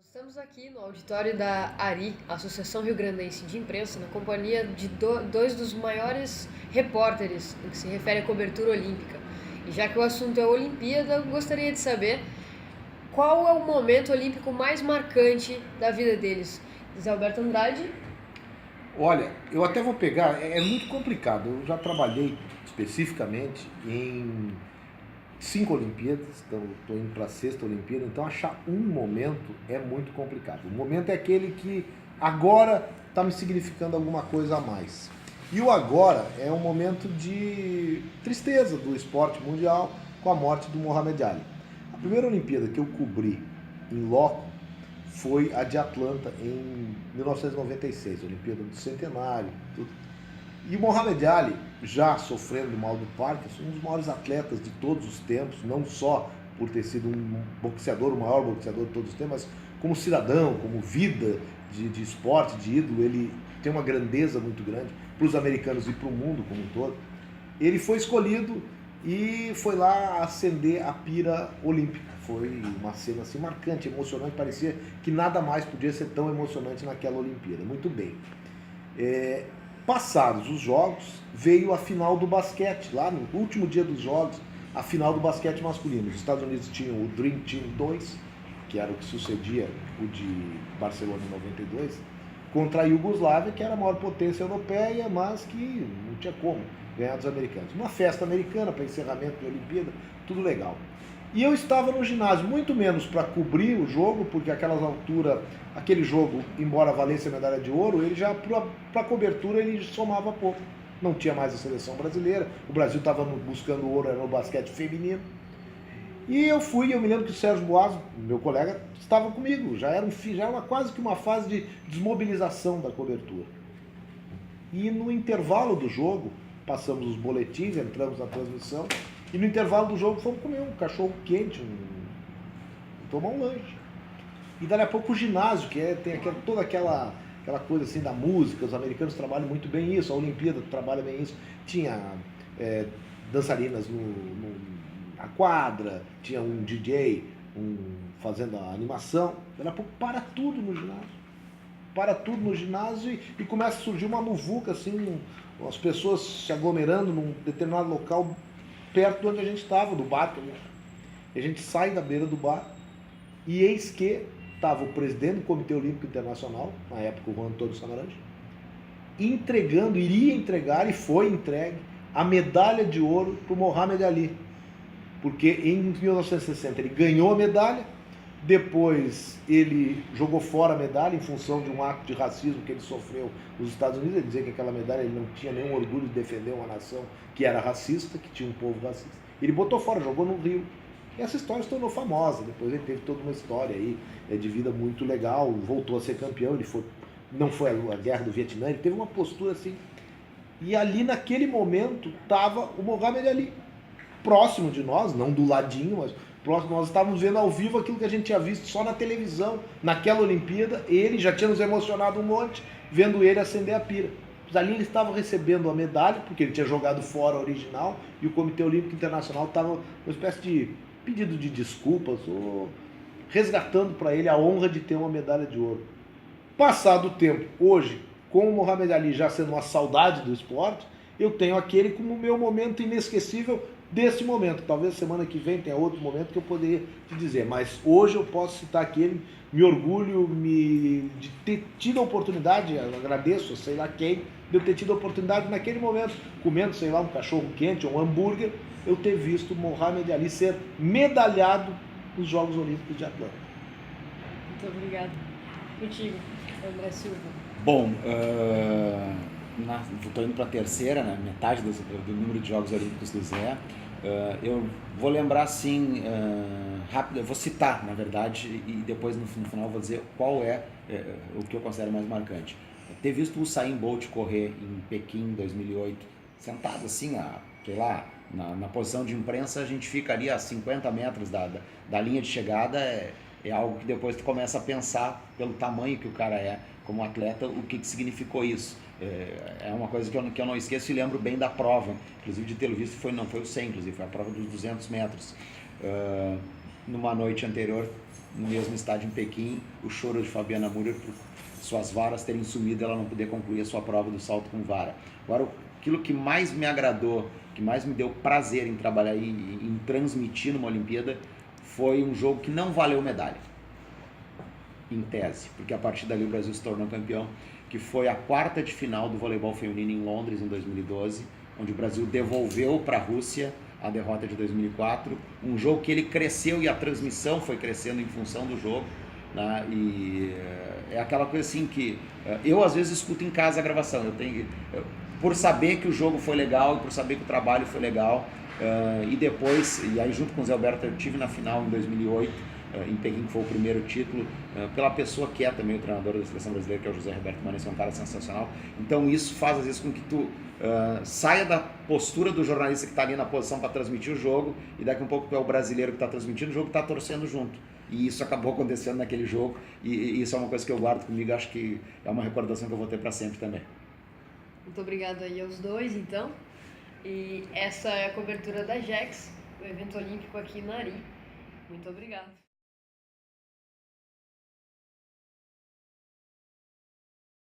Estamos aqui no auditório da ARI, Associação Rio Grandense de Imprensa, na companhia de dois dos maiores repórteres no que se refere à cobertura olímpica. E já que o assunto é a Olimpíada, eu gostaria de saber qual é o momento olímpico mais marcante da vida deles. Zé Alberto Andrade. Olha, eu até vou pegar, é muito complicado. Eu já trabalhei especificamente em 5 Olimpíadas, então estou indo para a 6ª Olimpíada, então achar um momento é muito complicado. O momento é aquele que agora está me significando alguma coisa a mais. E o agora é um momento de tristeza do esporte mundial com a morte do Muhammad Ali. A primeira Olimpíada que eu cobri em loco foi a de Atlanta em 1996, Olimpíada do Centenário, tudo. E o Muhammad Ali, já sofrendo mal do Parkinson, um dos maiores atletas de todos os tempos, não só por ter sido um boxeador, o maior boxeador de todos os tempos, mas como cidadão, como vida de esporte, de ídolo, ele tem uma grandeza muito grande para os americanos e para o mundo como um todo. Ele foi escolhido e foi lá acender a pira olímpica. Foi uma cena assim marcante, emocionante, parecia que nada mais podia ser tão emocionante naquela Olimpíada. Muito bem. Passados os jogos, veio a final do basquete, lá no último dia dos jogos, a final do basquete masculino. Os Estados Unidos tinham o Dream Team 2, que era o que sucedia o de Barcelona em 92, contra a Iugoslávia, que era a maior potência europeia, mas que não tinha como ganhar dos americanos. Uma festa americana para encerramento da Olimpíada, tudo legal. E eu estava no ginásio, muito menos para cobrir o jogo, porque aquelas alturas, aquele jogo, embora valesse a medalha de ouro, ele já, para cobertura, ele somava pouco. Não tinha mais a seleção brasileira, o Brasil estava buscando ouro, era no basquete feminino. E eu fui, eu me lembro que o Sérgio Boas, meu colega, estava comigo, já era quase que uma fase de desmobilização da cobertura. E no intervalo do jogo, passamos os boletins, entramos na transmissão, e no intervalo do jogo fomos comer um cachorro quente, tomar um lanche. E dali a pouco o ginásio, que tem toda aquela coisa assim da música, os americanos trabalham muito bem isso, a Olimpíada trabalha bem isso. Tinha dançarinas na quadra, tinha um DJ fazendo a animação. Dali a pouco para tudo no ginásio. Para tudo no ginásio e começa a surgir uma muvuca, assim, as pessoas se aglomerando num determinado local perto de onde a gente estava, do bar. A gente sai da beira do bar e eis que estava o presidente do Comitê Olímpico Internacional, na época o Juan Antonio Samaranch, iria entregar e foi entregue a medalha de ouro para o Muhammad Ali. Porque em 1960 ele ganhou a medalha, depois ele jogou fora a medalha em função de um ato de racismo que ele sofreu nos Estados Unidos. Ele dizia que aquela medalha ele não tinha nenhum orgulho de defender uma nação que era racista, que tinha um povo racista. Ele botou fora, jogou no Rio. E essa história se tornou famosa. Depois ele teve toda uma história aí de vida muito legal, voltou a ser campeão. Não foi a guerra do Vietnã, ele teve uma postura assim. E ali naquele momento estava o Muhammad Ali, próximo de nós, não do ladinho, mas próximo. Nós estávamos vendo ao vivo aquilo que a gente tinha visto só na televisão, naquela Olimpíada. Ele já tinha nos emocionado um monte, vendo ele acender a pira. Mas ali ele estava recebendo a medalha, porque ele tinha jogado fora a original, e o Comitê Olímpico Internacional estava uma espécie de pedido de desculpas, ou resgatando para ele a honra de ter uma medalha de ouro. Passado o tempo, hoje, com o Muhammad Ali já sendo uma saudade do esporte, eu tenho aquele como o meu momento inesquecível desse momento. Talvez semana que vem tenha outro momento que eu poderia te dizer, mas hoje eu posso citar aquele, me orgulho de ter tido a oportunidade, eu agradeço, sei lá quem, de eu ter tido a oportunidade naquele momento, comendo, sei lá, um cachorro quente ou um hambúrguer, eu ter visto Muhammad Ali ser medalhado nos Jogos Olímpicos de Atlanta. Muito obrigado. Contigo, André Silva. Bom, estou indo para a terceira, né, metade do número de Jogos Olímpicos do Zé. Eu vou lembrar assim, rápido, eu vou citar, na verdade, e depois no final vou dizer qual é o que eu considero mais marcante. Ter visto o Usain Bolt correr em Pequim em 2008, sentado assim, sei lá, na posição de imprensa, a gente ficaria a 50 metros da linha de chegada, é algo que depois tu começa a pensar, pelo tamanho que o cara é como atleta, o que significou isso. É uma coisa que eu não esqueço e lembro bem da prova, inclusive de ter visto, não foi o 100, inclusive, foi a prova dos 200 metros. numa noite anterior, no mesmo estádio em Pequim, o choro de Fabiana Müller por suas varas terem sumido e ela não poder concluir a sua prova do salto com vara. Agora, aquilo que mais me agradou, que mais me deu prazer em trabalhar e em transmitir numa Olimpíada, foi um jogo que não valeu medalha, em tese, porque a partir dali o Brasil se tornou campeão, que foi a quarta de final do voleibol feminino em Londres, em 2012, onde o Brasil devolveu para a Rússia a derrota de 2004, um jogo que ele cresceu e a transmissão foi crescendo em função do jogo, né? E é aquela coisa assim que eu às vezes escuto em casa a gravação, por saber que o jogo foi legal, por saber que o trabalho foi legal, e depois, e aí junto com o Zé Alberto eu tive na final em 2008, em Pequim, que foi o primeiro título, pela pessoa que é também o treinador da seleção brasileira, que é o José Roberto Manes, é um cara sensacional. Então isso faz às vezes com que tu saia da postura do jornalista que está ali na posição para transmitir o jogo, e daqui um pouco tu é o brasileiro que está transmitindo o jogo, está torcendo junto. E isso acabou acontecendo naquele jogo, e isso é uma coisa que eu guardo comigo, acho que é uma recordação que eu vou ter para sempre também. Muito obrigado aí aos dois, então. E essa é a cobertura da JECS, o evento olímpico aqui na ARI. Muito obrigado.